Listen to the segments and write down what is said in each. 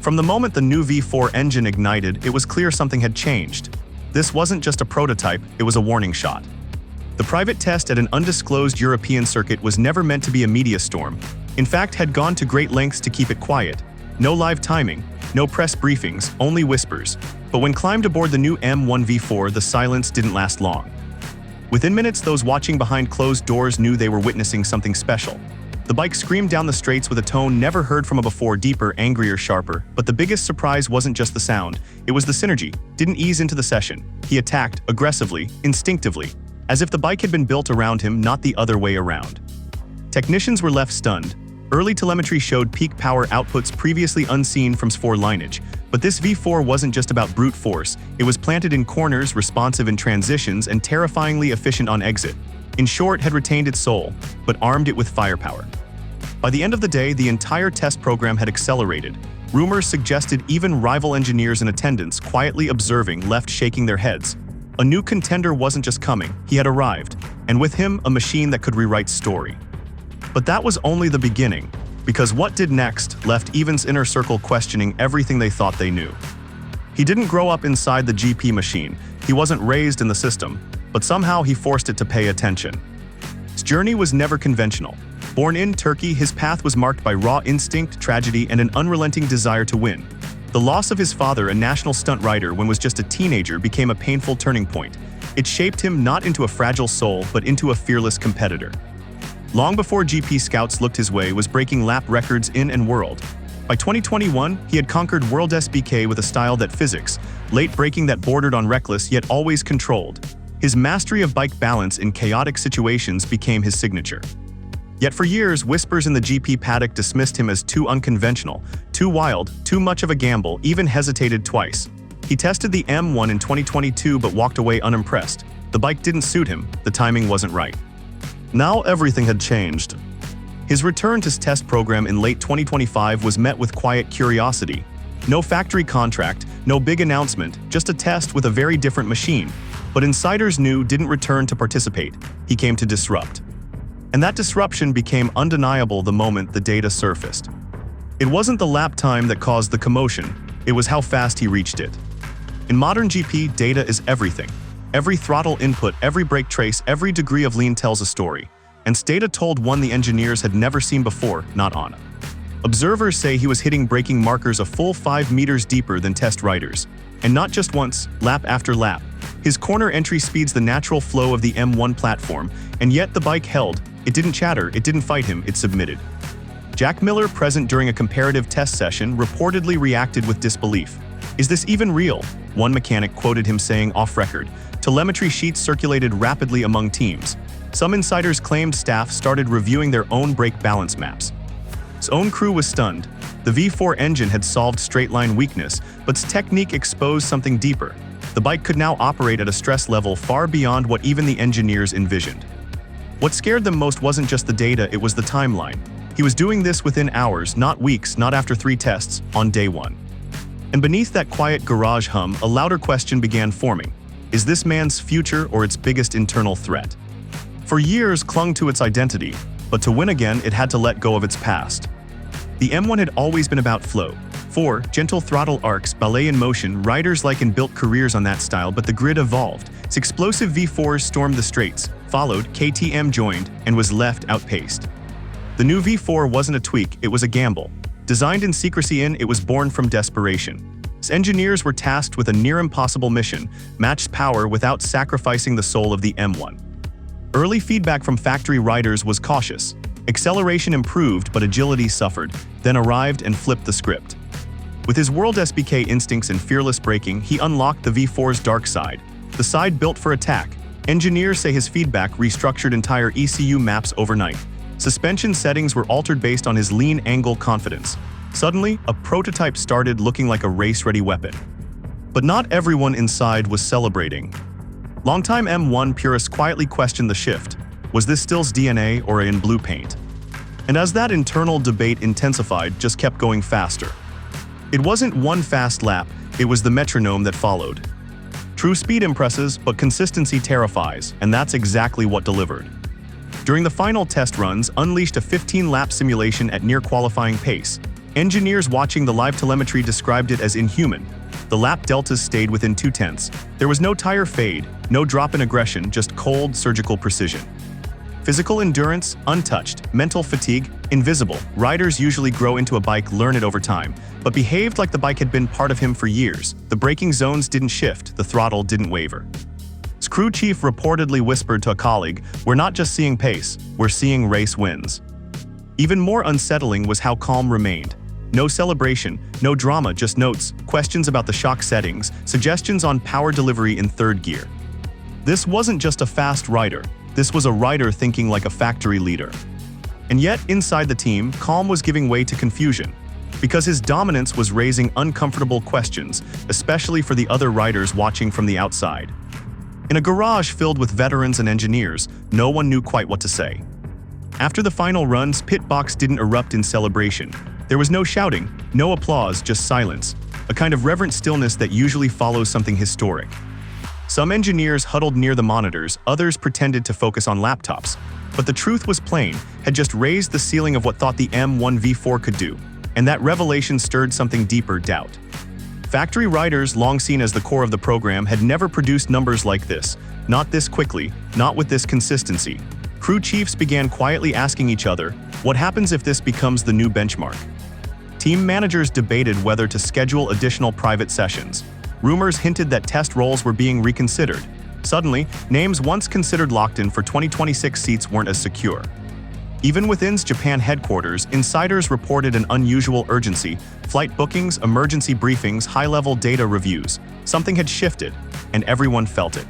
From the moment the new V4 engine ignited, it was clear something had changed. This wasn't just a prototype, it was a warning shot. The private test at an undisclosed European circuit was never meant to be a media storm. In fact, had gone to great lengths to keep it quiet. No live timing, no press briefings, only whispers. But when climbed aboard the new M1 V4, the silence didn't last long. Within minutes, those watching behind closed doors knew they were witnessing something special. The bike screamed down the straights with a tone never heard from before, deeper, angrier, sharper. But the biggest surprise wasn't just the sound, it was the synergy. Didn't ease into the session. He attacked, aggressively, instinctively, as if the bike had been built around him, not the other way around. Technicians were left stunned. Early telemetry showed peak power outputs previously unseen from S4 lineage. But this V4 wasn't just about brute force, it was planted in corners, responsive in transitions, and terrifyingly efficient on exit. In short, had retained its soul, but armed it with firepower. By the end of the day, the entire test program had accelerated. Rumors suggested even rival engineers in attendance, quietly observing, left shaking their heads. A new contender wasn't just coming, he had arrived, and with him, a machine that could rewrite story. But that was only the beginning, because what did next left Evan's inner circle questioning everything they thought they knew. He didn't grow up inside the GP machine, he wasn't raised in the system, but somehow he forced it to pay attention. His journey was never conventional. Born in Turkey, his path was marked by raw instinct, tragedy, and an unrelenting desire to win. The loss of his father, a national stunt rider when was just a teenager, became a painful turning point. It shaped him not into a fragile soul, but into a fearless competitor. Long before GP scouts looked his way, was breaking lap records in and world. By 2021, he had conquered World SBK with a style that physics, late braking that bordered on reckless yet always controlled. His mastery of bike balance in chaotic situations became his signature. Yet for years, whispers in the GP paddock dismissed him as too unconventional, too wild, too much of a gamble, even hesitated twice. He tested the M1 in 2022 but walked away unimpressed. The bike didn't suit him, the timing wasn't right. Now everything had changed. His return to his test program in late 2025 was met with quiet curiosity. No factory contract, no big announcement, just a test with a very different machine. But insiders knew didn't return to participate, he came to disrupt. And that disruption became undeniable the moment the data surfaced. It wasn't the lap time that caused the commotion, it was how fast he reached it. In modern GP, data is everything. Every throttle input, every brake trace, every degree of lean tells a story. And data told one the engineers had never seen before, not on. Observers say he was hitting braking markers a full 5 meters deeper than test riders. And not just once, lap after lap. His corner entry speeds the natural flow of the M1 platform, and yet the bike held. It didn't chatter, it didn't fight him, it submitted. Jack Miller, present during a comparative test session, reportedly reacted with disbelief. "Is this even real?" One mechanic quoted him saying off-record. Telemetry sheets circulated rapidly among teams. Some insiders claimed staff started reviewing their own brake balance maps. His own crew was stunned. The V4 engine had solved straight-line weakness, but its technique exposed something deeper. The bike could now operate at a stress level far beyond what even the engineers envisioned. What scared them most wasn't just the data, it was the timeline. He was doing this within hours, not weeks, not after 3 tests, on day 1. And beneath that quiet garage hum, a louder question began forming. Is this man's future or its biggest internal threat? For years clung to its identity, but to win again, it had to let go of its past. The M1 had always been about flow. 4 gentle throttle arcs, ballet in motion, riders like and built careers on that style, but the grid evolved. Its explosive V4s stormed the straights, followed, KTM joined, and was left outpaced. The new V4 wasn't a tweak, it was a gamble. Designed in secrecy, it was born from desperation. Its engineers were tasked with a near-impossible mission, match power without sacrificing the soul of the M1. Early feedback from factory riders was cautious. Acceleration improved, but agility suffered, then arrived and flipped the script. With his World SBK instincts and fearless braking, he unlocked the V4's dark side, the side built for attack. Engineers say his feedback restructured entire ECU maps overnight. Suspension settings were altered based on his lean angle confidence. Suddenly, a prototype started looking like a race-ready weapon. But not everyone inside was celebrating. Longtime M1 purists quietly questioned the shift. Was this still's DNA or in blue paint? And as that internal debate intensified, just kept going faster. It wasn't one fast lap, it was the metronome that followed. True speed impresses, but consistency terrifies, and that's exactly what delivered. During the final test runs, unleashed a 15-lap simulation at near-qualifying pace. Engineers watching the live telemetry described it as inhuman. The lap deltas stayed within 0.2. There was no tire fade, no drop in aggression, just cold, surgical precision. Physical endurance, untouched. Mental fatigue, invisible. Riders usually grow into a bike, learn it over time, but behaved like the bike had been part of him for years. The braking zones didn't shift, the throttle didn't waver. Crew chief reportedly whispered to a colleague, "We're not just seeing pace, we're seeing race wins." Even more unsettling was how calm remained. No celebration, no drama, just notes, questions about the shock settings, suggestions on power delivery in third gear. This wasn't just a fast rider. This was a rider thinking like a factory leader. And yet, inside the team, calm was giving way to confusion, because his dominance was raising uncomfortable questions, especially for the other riders watching from the outside. In a garage filled with veterans and engineers, no one knew quite what to say. After the final runs, pit box didn't erupt in celebration. There was no shouting, no applause, just silence, a kind of reverent stillness that usually follows something historic. Some engineers huddled near the monitors, others pretended to focus on laptops. But the truth was plain, had just raised the ceiling of what thought the M1 V4 could do, and that revelation stirred something deeper: doubt. Factory riders, long seen as the core of the program, had never produced numbers like this, not this quickly, not with this consistency. Crew chiefs began quietly asking each other, what happens if this becomes the new benchmark? Team managers debated whether to schedule additional private sessions. Rumors hinted that test roles were being reconsidered. Suddenly, names once considered locked in for 2026 seats weren't as secure. Even within Japan headquarters, insiders reported an unusual urgency: flight bookings, emergency briefings, high-level data reviews. Something had shifted, and everyone felt it.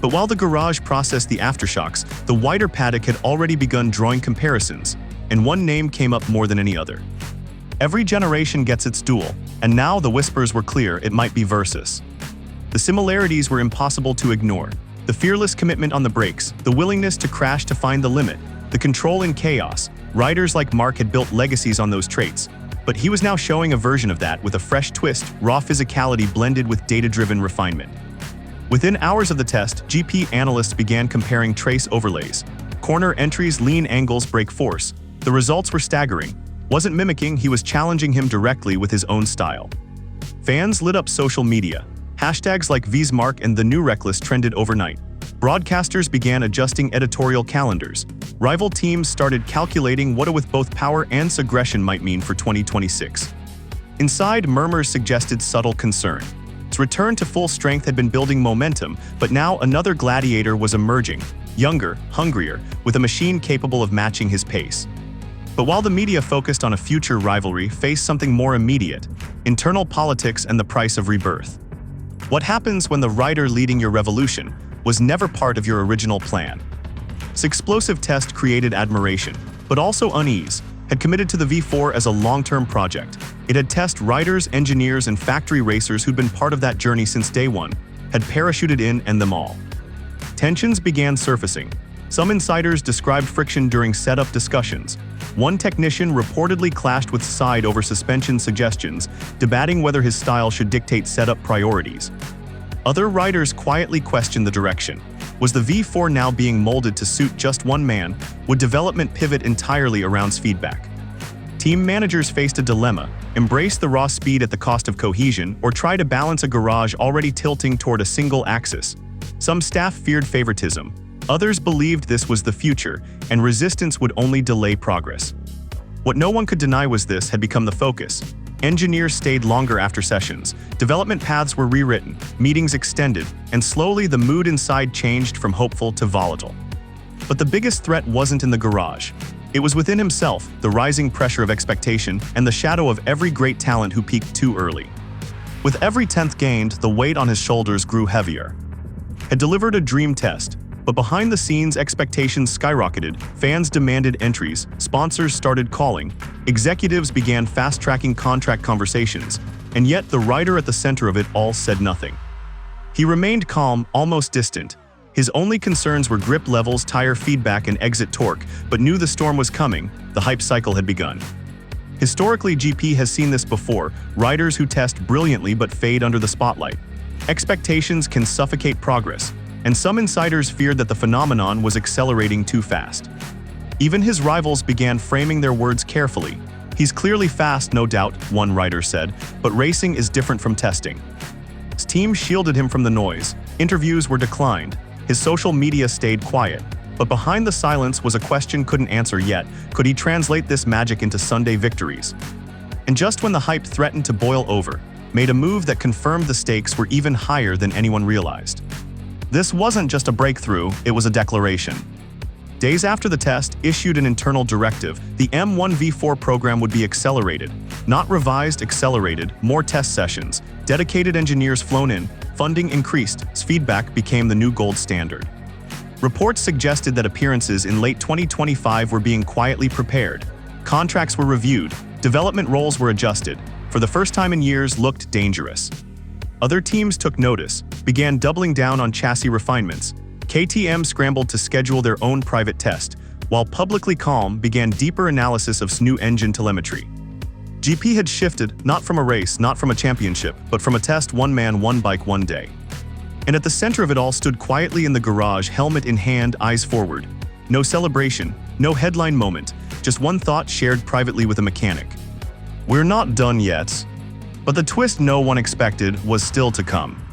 But while the garage processed the aftershocks, the wider paddock had already begun drawing comparisons, and one name came up more than any other. Every generation gets its duel, and now the whispers were clear: it might be Versus. The similarities were impossible to ignore. The fearless commitment on the brakes, the willingness to crash to find the limit, the control in chaos. Riders like Marc had built legacies on those traits, but he was now showing a version of that with a fresh twist, raw physicality blended with data-driven refinement. Within hours of the test, GP analysts began comparing trace overlays. Corner entries, lean angles, brake force. The results were staggering. Wasn't mimicking, he was challenging him directly with his own style. Fans lit up social media. Hashtags like Vsmark and the new Reckless trended overnight. Broadcasters began adjusting editorial calendars. Rival teams started calculating what with both power and aggression might mean for 2026. Inside, murmurs suggested subtle concern. Its return to full strength had been building momentum, but now another gladiator was emerging, younger, hungrier, with a machine capable of matching his pace. But while the media focused on a future rivalry, faced something more immediate: internal politics and the price of rebirth. What happens when the rider leading your revolution was never part of your original plan? This explosive test created admiration, but also unease. Had committed to the V4 as a long-term project. It had tested riders, engineers, and factory racers who'd been part of that journey since day one, had parachuted in and them all. Tensions began surfacing. Some insiders described friction during setup discussions. One technician reportedly clashed with Side over suspension suggestions, debating whether his style should dictate setup priorities. Other riders quietly questioned the direction. Was the V4 now being molded to suit just one man? Would development pivot entirely around feedback? Team managers faced a dilemma: embrace the raw speed at the cost of cohesion, or try to balance a garage already tilting toward a single axis. Some staff feared favoritism. Others believed this was the future, and resistance would only delay progress. What no one could deny was this had become the focus. Engineers stayed longer after sessions. Development paths were rewritten, meetings extended, and slowly the mood inside changed from hopeful to volatile. But the biggest threat wasn't in the garage. It was within himself, the rising pressure of expectation and the shadow of every great talent who peaked too early. With every 10th gained, the weight on his shoulders grew heavier. Had delivered a dream test, but behind the scenes expectations skyrocketed. Fans demanded entries, sponsors started calling, executives began fast-tracking contract conversations, and yet the rider at the center of it all said nothing. He remained calm, almost distant. His only concerns were grip levels, tire feedback, and exit torque, but knew the storm was coming. The hype cycle had begun. Historically, GP has seen this before: riders who test brilliantly but fade under the spotlight. Expectations can suffocate progress, and some insiders feared that the phenomenon was accelerating too fast. Even his rivals began framing their words carefully. "He's clearly fast, no doubt," one writer said, "but racing is different from testing." His team shielded him from the noise, interviews were declined, his social media stayed quiet. But behind the silence was a question couldn't answer yet: could he translate this magic into Sunday victories? And just when the hype threatened to boil over, made a move that confirmed the stakes were even higher than anyone realized. This wasn't just a breakthrough, it was a declaration. Days after the test issued an internal directive, the M1v4 program would be accelerated. Not revised, accelerated, more test sessions, dedicated engineers flown in, funding increased, feedback became the new gold standard. Reports suggested that appearances in late 2025 were being quietly prepared. Contracts were reviewed, development roles were adjusted. For the first time in years, looked dangerous. Other teams took notice, began doubling down on chassis refinements. KTM scrambled to schedule their own private test, while publicly calm began deeper analysis of new engine telemetry. GP had shifted, not from a race, not from a championship, but from a test, one man, one bike, one day. And at the center of it all stood quietly in the garage, helmet in hand, eyes forward. No celebration, no headline moment, just one thought shared privately with a mechanic. "We're not done yet." But the twist no one expected was still to come.